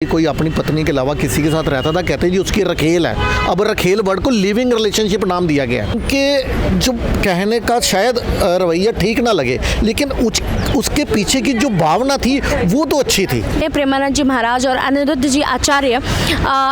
कोई अपनी पत्नी के अलावा किसी के साथ रहता था, कहते जी उसकी रखेल है। अब रखेल वर्ड को लिविंग रिलेशनशिप नाम दिया गया है। उनके जो कहने का शायद रवैया ठीक ना लगे, लेकिन उसके पीछे की जो भावना थी वो तो अच्छी थी। प्रेमानंद जी महाराज और अनिरुद्ध जी आचार्य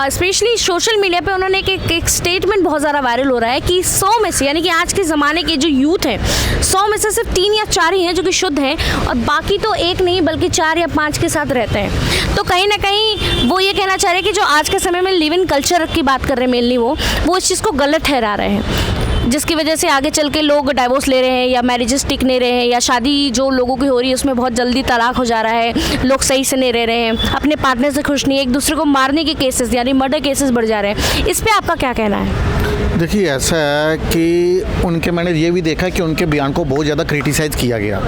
स्पेशली सोशल मीडिया पे उन्होंने एक स्टेटमेंट बहुत ज़्यादा वायरल हो रहा है कि 100 में से, यानी कि आज के ज़माने के जो यूथ हैं 100 में से सिर्फ 3 या 4 ही हैं जो कि शुद्ध हैं और बाकी तो एक नहीं बल्कि 4 या 5 के साथ रहते हैं। तो कहीं ना कहीं वो ये कहना चाह रहे हैं कि जो आज के समय में लिव इन कल्चर की बात कर रहे हैं मेनली वो इस चीज़ को गलत ठहरा रहे हैं, जिसकी वजह से आगे चल के लोग डाइवोर्स ले रहे हैं या मैरिजेस टिक नहीं रहे हैं या शादी जो लोगों की हो रही है उसमें बहुत जल्दी तलाक हो जा रहा है, लोग सही से नहीं रह रहे हैं, अपने पार्टनर से खुश नहीं है, एक दूसरे को मारने के केसेस यानी मर्डर केसेस बढ़ जा रहे हैं। इस पर आपका क्या कहना है? देखिए ऐसा है कि उनके, मैंने ये भी देखा कि उनके बयान को बहुत ज़्यादा क्रिटिसाइज़ किया गया।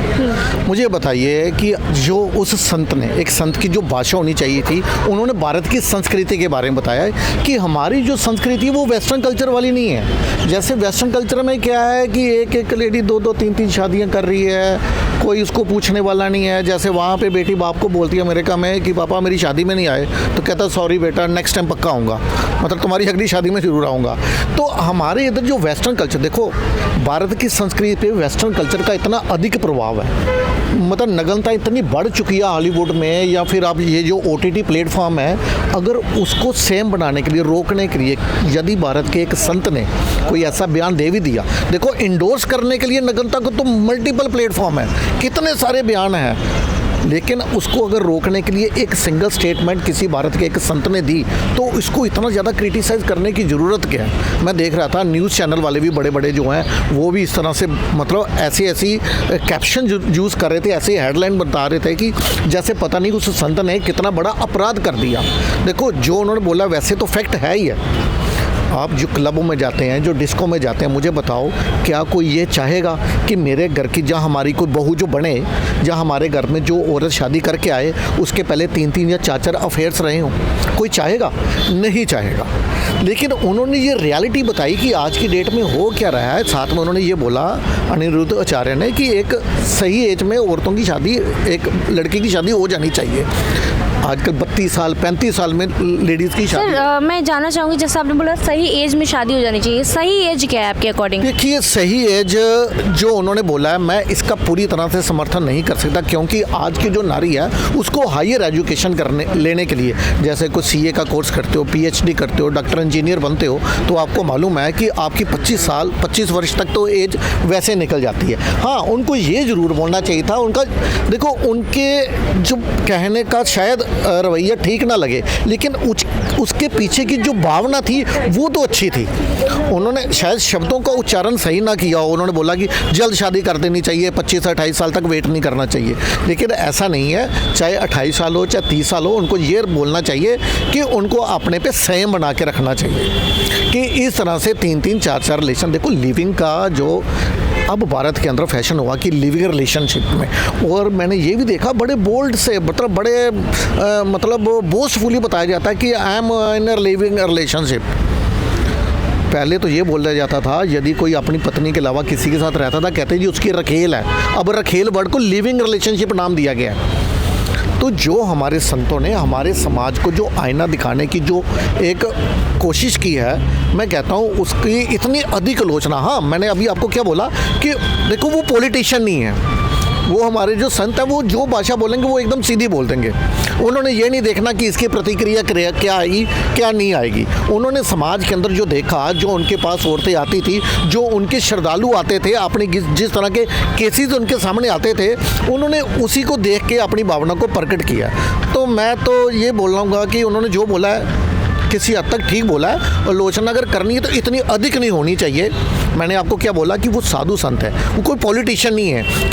मुझे बताइए कि जो उस संत ने, एक संत की जो भाषा होनी चाहिए थी, उन्होंने भारत की संस्कृति के बारे में बताया है कि हमारी जो संस्कृति है वो वेस्टर्न कल्चर वाली नहीं है। जैसे वेस्टर्न कल्चर में क्या है कि एक लेडी 2-2 3-3 शादियाँ कर रही है, कोई उसको पूछने वाला नहीं है। जैसे वहाँ पे बेटी बाप को बोलती है अमेरिका में कि पापा मेरी शादी में नहीं आए, तो कहता सॉरी बेटा नेक्स्ट टाइम पक्का आऊँगा, मतलब तुम्हारी अगली शादी में ज़रूर आऊँगा। तो हमारे इधर जो वेस्टर्न कल्चर, देखो भारत की संस्कृति पे वेस्टर्न कल्चर का इतना अधिक प्रभाव है, मतलब नग्नता इतनी बढ़ चुकी है हॉलीवुड में, या फिर अब ये जो OTT प्लेटफॉर्म है, अगर उसको सेम बनाने के लिए, रोकने के लिए यदि भारत के एक संत ने कोई ऐसा बयान दे भी दिया, देखो इंडोर्स करने के लिए नग्नता को तो मल्टीपल प्लेटफॉर्म है, कितने सारे बयान हैं, लेकिन उसको अगर रोकने के लिए एक सिंगल स्टेटमेंट किसी भारत के एक संत ने दी तो इसको इतना ज़्यादा क्रिटिसाइज़ करने की ज़रूरत क्या है। मैं देख रहा था न्यूज़ चैनल वाले भी बड़े बड़े जो हैं वो भी इस तरह से, मतलब ऐसी कैप्शन यूज़ कर रहे थे, ऐसी हेडलाइन बता रहे थे कि जैसे पता नहीं उस संत ने कितना बड़ा अपराध कर दिया। देखो जो उन्होंने बोला वैसे तो फैक्ट है ही है। आप जो क्लबों में जाते हैं, जो डिस्को में जाते हैं, मुझे बताओ क्या कोई ये चाहेगा कि मेरे घर की, जहाँ हमारी कोई बहू जो बने, जहाँ हमारे घर में जो औरत शादी करके आए उसके पहले 3-3 या 4-4 अफेयर्स रहे हों? कोई चाहेगा? नहीं चाहेगा। लेकिन उन्होंने ये रियलिटी बताई कि आज की डेट में हो क्या रहा है। साथ में उन्होंने ये बोला अनिरुद्ध आचार्य ने कि एक सही एज में औरतों की शादी, एक लड़की की शादी हो जानी चाहिए। आजकल 32 साल 35 साल में लेडीज़ की शादी। सर मैं जानना चाहूँगी, जैसे आपने बोला सही एज में शादी हो जानी चाहिए, सही एज क्या है आपके अकॉर्डिंग? देखिए सही एज जो उन्होंने बोला है, मैं इसका पूरी तरह से समर्थन नहीं कर सकता, क्योंकि आज की जो नारी है उसको हायर एजुकेशन लेने के लिए, जैसे कुछ CA का कोर्स करते हो, PhD करते हो, डॉक्टर इंजीनियर बनते हो, तो आपको मालूम है कि आपकी 25 वर्ष तक तो एज वैसे निकल जाती है। हाँ, उनको ये ज़रूर बोलना चाहिए था, उनका देखो उनके जो कहने का शायद रवैया ठीक ना लगे, लेकिन उसके पीछे की जो भावना थी वो तो अच्छी थी। उन्होंने शायद शब्दों का उच्चारण सही ना किया हो, उन्होंने बोला कि जल्द शादी कर देनी चाहिए, 25 से 28 साल तक वेट नहीं करना चाहिए, लेकिन ऐसा नहीं है। चाहे 28 साल हो चाहे 30 साल हो, उनको ये बोलना चाहिए कि उनको अपने पे संयम बना के रखना चाहिए कि इस तरह से 3-3 4-4 रिलेशन। देखो लिविंग का जो अब भारत के अंदर फैशन हुआ कि लिविंग रिलेशनशिप में, और मैंने ये भी देखा बड़े बोल्ड से, मतलब बड़े मतलब बोस्टफुली बताया जाता है कि I am in a living relationship. पहले तो ये बोला जाता था यदि कोई अपनी पत्नी के अलावा किसी के साथ रहता था, कहते जी उसकी रखेल है। अब रखेल वर्ड को लिविंग रिलेशनशिप नाम दिया गया है। तो जो हमारे संतों ने हमारे समाज को जो आईना दिखाने की जो एक कोशिश की है, मैं कहता हूँ उसकी इतनी अधिक आलोचना। हाँ, मैंने अभी आपको क्या बोला कि देखो वो पॉलिटिशियन नहीं है, वो हमारे जो संत हैं वो जो भाषा बोलेंगे वो एकदम सीधी बोल देंगे। उन्होंने ये नहीं देखना कि इसकी प्रतिक्रिया क्या आएगी क्या नहीं आएगी। उन्होंने समाज के अंदर जो देखा, जो उनके पास औरतें आती थी, जो उनके श्रद्धालु आते थे, अपनी जिस तरह के केसेस उनके सामने आते थे, उन्होंने उसी को देख के अपनी भावना को प्रकट किया। तो मैं तो ये बोलूँगा कि उन्होंने जो बोला है किसी हद तक ठीक बोला है, और आलोचना अगर करनी है तो इतनी अधिक नहीं होनी चाहिए। मैंने आपको क्या बोला कि वो साधु संत है, वो कोई पॉलिटिशियन नहीं है।